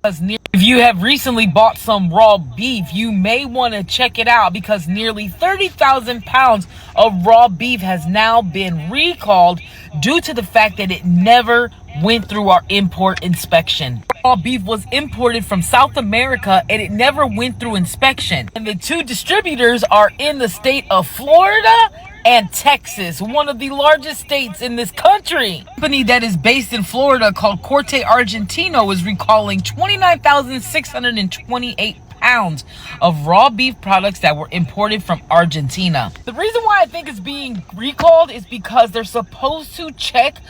If you have recently bought some raw beef, you may want to check it out because nearly 30,000 pounds of raw beef has now been recalled due to the fact that it never went through our import inspection. Raw beef was imported from South America and it never went through inspection. And the two distributors are in the state of Florida and Texas, one of the largest states in this country. A company that is based in Florida called Corte Argentino is recalling 29,628 pounds of raw beef products that were imported from Argentina. The reason why I think it's being recalled is because they're supposed to check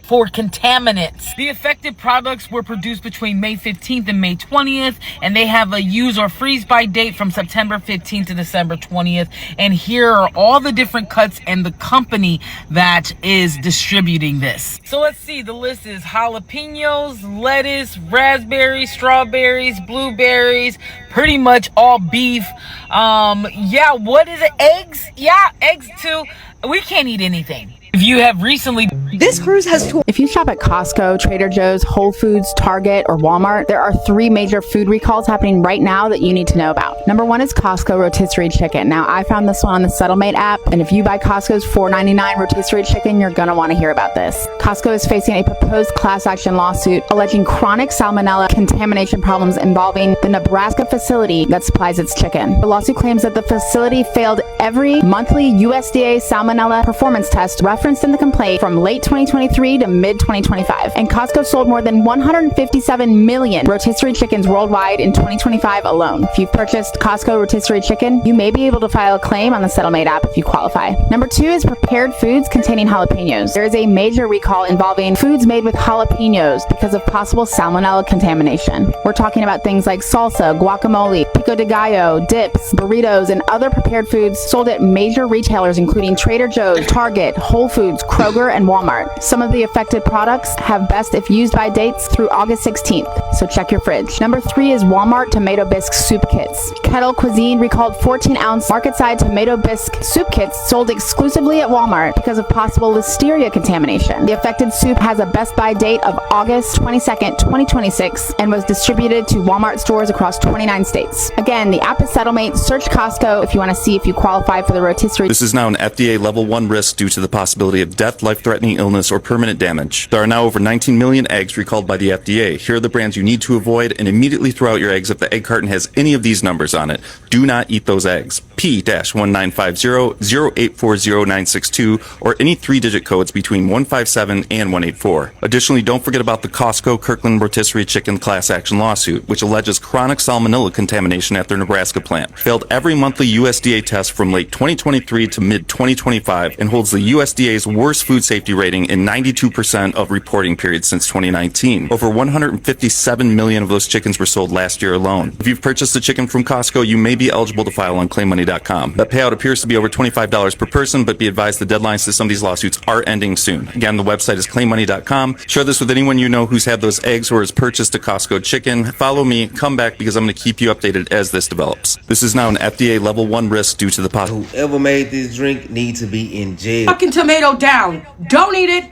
for contaminants. The affected products were produced between May 15th and May 20th, and they have a use or freeze by date from September 15th to December 20th. And here are all the different cuts and the company that is distributing this. So let's see, the list is jalapenos, lettuce, raspberries, strawberries, blueberries, pretty much all beef. Yeah, what is it? Eggs? Yeah, eggs too. We can't eat anything. If you have recently... This cruise has If you shop at Costco, Trader Joe's, Whole Foods, Target, or Walmart, there are 3 major food recalls happening right now that you need to know about. Number 1 is Costco rotisserie chicken. Now, I found this one on the Settlemate app, and if you buy Costco's $4.99 rotisserie chicken, you're gonna want to hear about this. Costco is facing a proposed class action lawsuit alleging chronic salmonella contamination problems involving the Nebraska facility that supplies its chicken. The lawsuit claims that the facility failed every monthly USDA salmonella performance test referenced in the complaint from late 2023 to mid-2025. And Costco sold more than 157 million rotisserie chickens worldwide in 2025 alone. If you've purchased Costco rotisserie chicken, you may be able to file a claim on the Settlemate app if you qualify. Number 2 is prepared foods containing jalapenos. There is a major recall involving foods made with jalapenos because of possible salmonella contamination. We're talking about things like salsa, guacamole, pico de gallo, dips, burritos, and other prepared foods sold at major retailers including Trader Joe's, Target, Whole Foods, Kroger, and Walmart. Some of the affected products have best if used by dates through August 16th, so check your fridge. Number 3 is Walmart tomato bisque soup kits. Kettle Cuisine recalled 14-ounce market-side tomato bisque soup kits sold exclusively at Walmart because of possible listeria contamination. The affected soup has a best by date of August 22nd, 2026, and was distributed to Walmart stores across 29 states. Again, the app is Settlemate. Search Costco if you want to see if you qualify for the rotisserie. This is now an FDA level 1 risk due to the possibility of death, life-threatening illness, or permanent damage. There are now over 19 million eggs recalled by the FDA. Here are the brands you need to avoid, and immediately throw out your eggs if the egg carton has any of these numbers on it. Do not eat those eggs. P-1950-0840-962 or any 3-digit codes between 157 and 184. Additionally, don't forget about the Costco Kirkland rotisserie chicken class action lawsuit, which alleges chronic salmonella contamination at their Nebraska plant. Failed every monthly USDA test from late 2023 to mid-2025 and holds the USDA's worst food safety rating in 92% of reporting periods since 2019. Over 157 million of those chickens were sold last year alone. If you've purchased a chicken from Costco, you may be eligible to file on claimmoney.com. That payout appears to be over $25 per person, but be advised the deadlines to some of these lawsuits are ending soon. Again, the website is claimmoney.com. Share this with anyone you know who's had those eggs or has purchased a Costco chicken. Follow me, come back, because I'm going to keep you updated as this develops. This is now an FDA level 1 risk due to the Whoever made this drink needs to be in jail. Fucking tomato down. Don't eat it.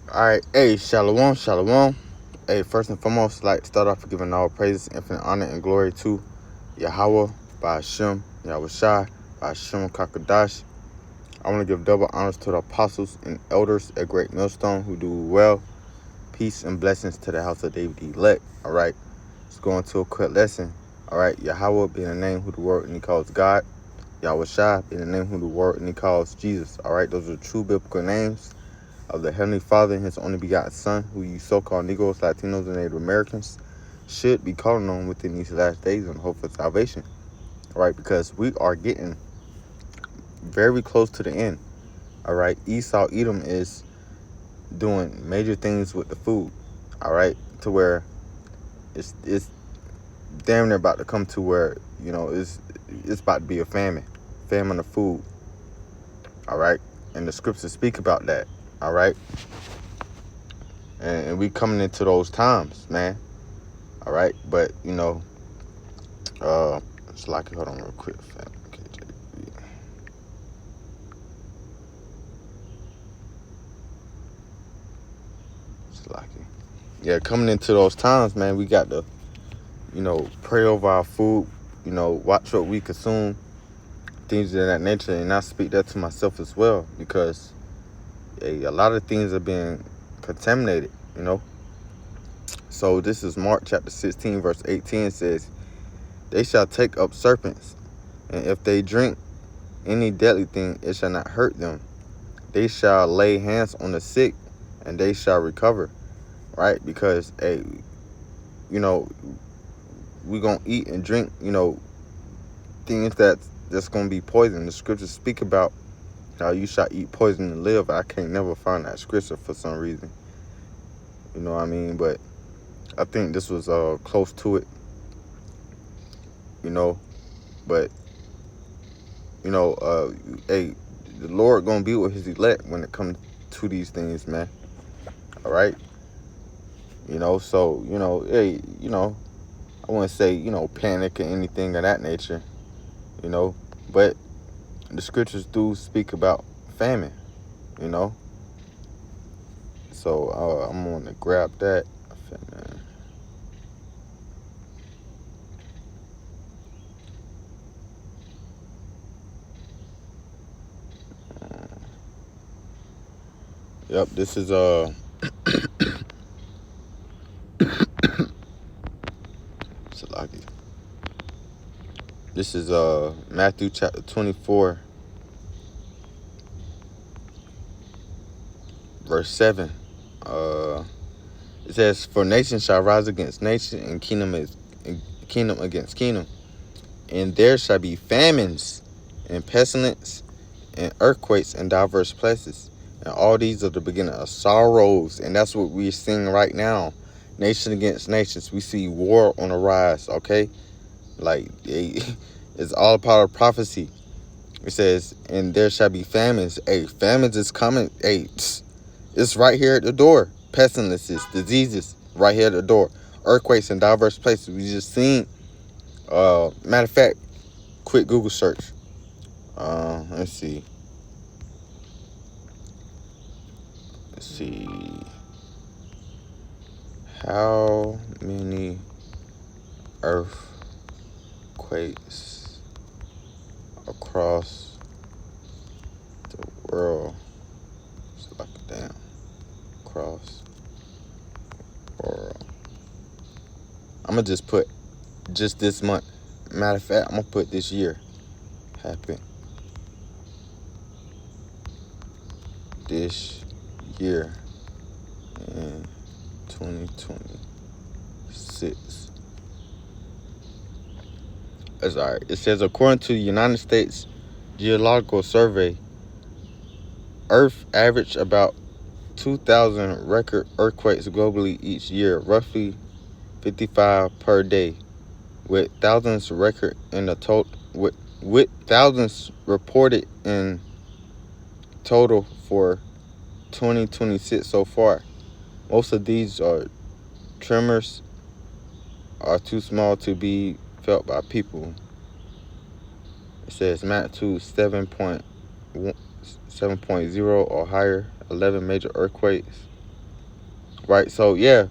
Alright, hey, shalom, shalom. Hey, first and foremost, I'd like to start off with giving all praises, infinite honor, and glory to Yahweh, by Hashem, Yahweh Shai, by Hashem Kakadash. I want to give double honors to the apostles and elders at Great Millstone who do well. Peace and blessings to the house of David elect. Alright, let's go into a quick lesson. Alright, Yahweh being the name who the word and he calls God. Yahweh Shai being the name who the word and he calls Jesus. Alright, those are true biblical names of the Heavenly Father and his only begotten Son, who you so-called Negroes, Latinos, and Native Americans should be calling on within these last days in hope for salvation. Alright, because we are getting very close to the end. Alright, Esau Edom is doing major things with the food. Alright, to where it's damn near about to come to where, you know, it's about to be a famine of food. Alright, and the scriptures speak about that. Alright, and we coming into those times, man. Alright, but you know, it's like, hold on real quick. It's lucky. coming into those times, man, we got to, pray over our food, watch what we consume, things of that nature. And I speak that to myself as well, because a lot of things are being contaminated, So this is Mark chapter 16, verse 18 says, they shall take up serpents, and if they drink any deadly thing, it shall not hurt them. They shall lay hands on the sick, and they shall recover. Right? Because, we're going to eat and drink, things that's going to be poison. The scriptures speak about how you shall eat poison and live. I can't never find that scripture for some reason. You know what I mean? But I think this was close to it. But, the Lord going to be with his elect when it comes to these things, man. All right? So, I wouldn't say, panic or anything of that nature, but the scriptures do speak about famine, So I'm going to grab that. Famine. Yep, this is Salaki. This is Matthew chapter 24, verse 7. It says, for nation shall rise against nation, and kingdom against kingdom, and there shall be famines and pestilence and earthquakes in diverse places. And all these are the beginning of sorrows. And that's what we're seeing right now. Nation against nations. We see war on the rise, okay? It's all part of prophecy. It says, and there shall be famines. Famines is coming. It's right here at the door. Pestilences, diseases, right here at the door. Earthquakes in diverse places. We just seen, matter of fact, quick Google search. Let's see. How many earthquakes across the world? So like damn, across the world. I'm gonna just put just this month. Matter of fact, I'm gonna put this year happened. This year in 2026. That's all right. It says, according to the United States Geological Survey, Earth averaged about 2,000 record earthquakes globally each year, roughly 55 per day, with thousands record in the with thousands reported in total for 2026 so far. Most of these are tremors are too small to be felt by people. It says magnitude 7.0 or higher, 11 major earthquakes. Right, so yeah,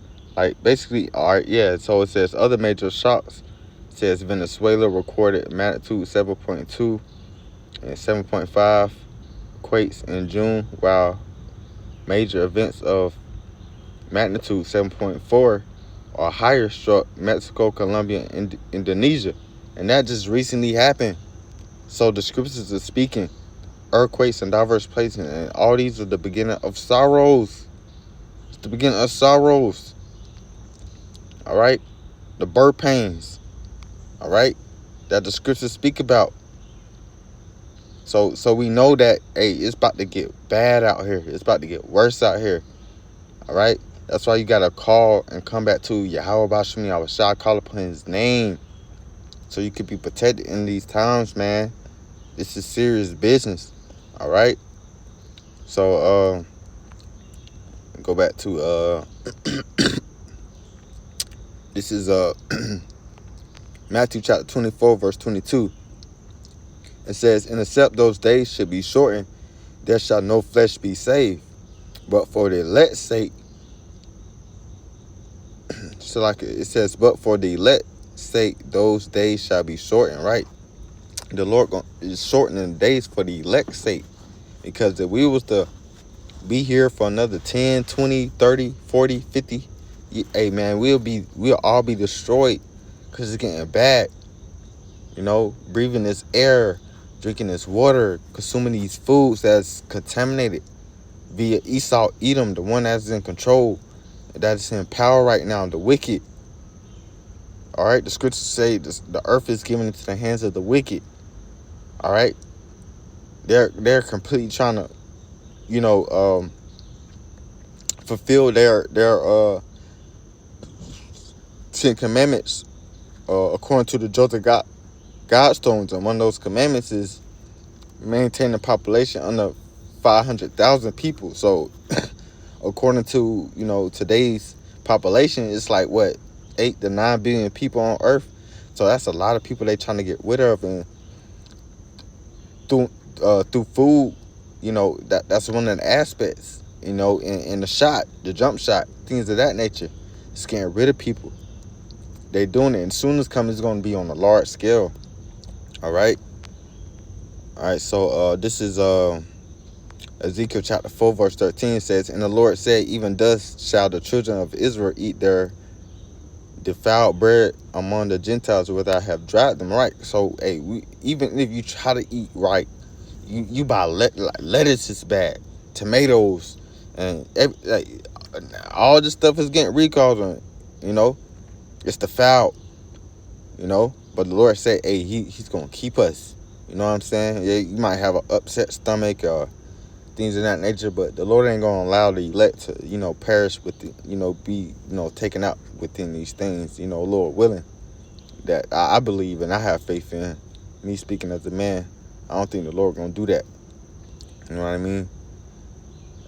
basically, all right, yeah. So it says other major shocks. It says Venezuela recorded magnitude 7.2 and 7.5 quakes in June, while major events of magnitude 7.4 or higher struck Mexico, Colombia, and Indonesia. And that just recently happened. So the scriptures are speaking earthquakes in diverse places, and all these are the beginning of sorrows. It's the beginning of sorrows. All right? The birth pains. All right? That the scriptures speak about. So we know that, hey, it's about to get bad out here. It's about to get worse out here. All right? That's why you got to call and come back to Yahweh Bashmi Awashah, call upon his name, so you can be protected in these times, man. This is serious business. All right? So, go back to, this is Matthew chapter 24, verse 22. It says, and except those days should be shortened, there shall no flesh be saved. But for the elect's sake, So like it says, but for the elect's sake, those days shall be shortened, right? The Lord is shortening the days for the elect's sake. Because if we was to be here for another 10, 20, 30, 40, 50, hey man, we'll all be destroyed because it's getting bad. You know, breathing this air, drinking this water, consuming these foods that's contaminated via Esau, Edom, the one that's in control, that's in power right now, the wicked. All right, the scriptures say the earth is given into the hands of the wicked. All right, they're completely trying to, you know, fulfill their 10 commandments according to the Joseph Godstones, and one of those commandments is maintain the population under 500,000 people. So according to, you know, today's population, it's like what, 8 to 9 billion people on earth. So that's a lot of people they trying to get rid of, and through food, you know, that's one of the aspects, you know, in the jump shot, things of that nature. It's getting rid of people. They doing it, and soon as come, it's going to be on a large scale. All right. So this is Ezekiel chapter 4 verse 13 says, and the Lord said, even thus shall the children of Israel eat their defiled bread among the Gentiles, whether I have dried them. Right. So hey, even if you try to eat right, you buy like lettuce is bad, tomatoes, and all this stuff is getting recalled on it. You know, it's defiled. You know, but the Lord said, hey, he's gonna keep us. You know what I'm saying? Yeah, you might have an upset stomach or things of that nature, but the Lord ain't gonna allow the elect to, you know, perish with the, you know, be, you know, taken out within these things. You know, Lord willing. That I believe and I have faith in. Me speaking as a man, I don't think the Lord gonna do that. You know what I mean?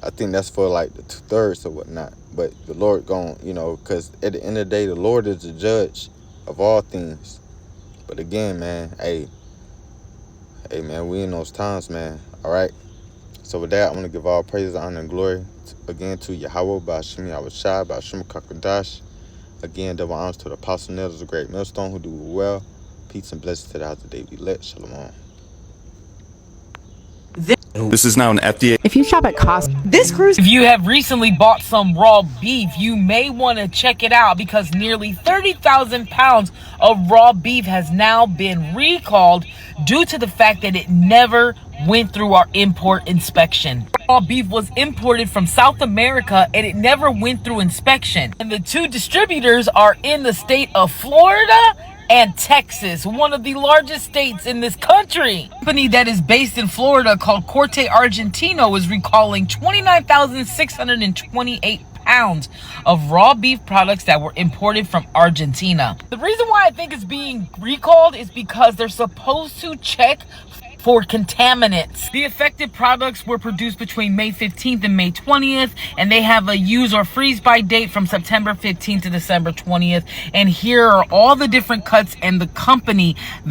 I think that's for like the 2/3 or whatnot. But the Lord gonna, you know, because at the end of the day, the Lord is the judge of all things. But again, man, hey man, we in those times, man. All right. So with that, I'm gonna give all praises, honor, and glory again to Yahweh, Ba'ashem Yahushua, Ba'ashem Kakadash. Again, double honors to the Apostle Nails, the great millstone, who do well. Peace and blessings to the house of David. Let Shalom. This is now an FDA. If you shop at Costco, This cruise. If you have recently bought some raw beef, you may want to check it out because nearly 30,000 pounds of raw beef has now been recalled due to the fact that it never went through our import inspection. Raw beef was imported from South America and it never went through inspection. And the two distributors are in the state of Florida and Texas, one of the largest states in this country. A company that is based in Florida called Corte Argentino is recalling 29,628 pounds of raw beef products that were imported from Argentina. The reason why I think it's being recalled is because they're supposed to check for contaminants. The affected products were produced between May 15th and May 20th, and they have a use or freeze by date from September 15th to December 20th. And here are all the different cuts and the company that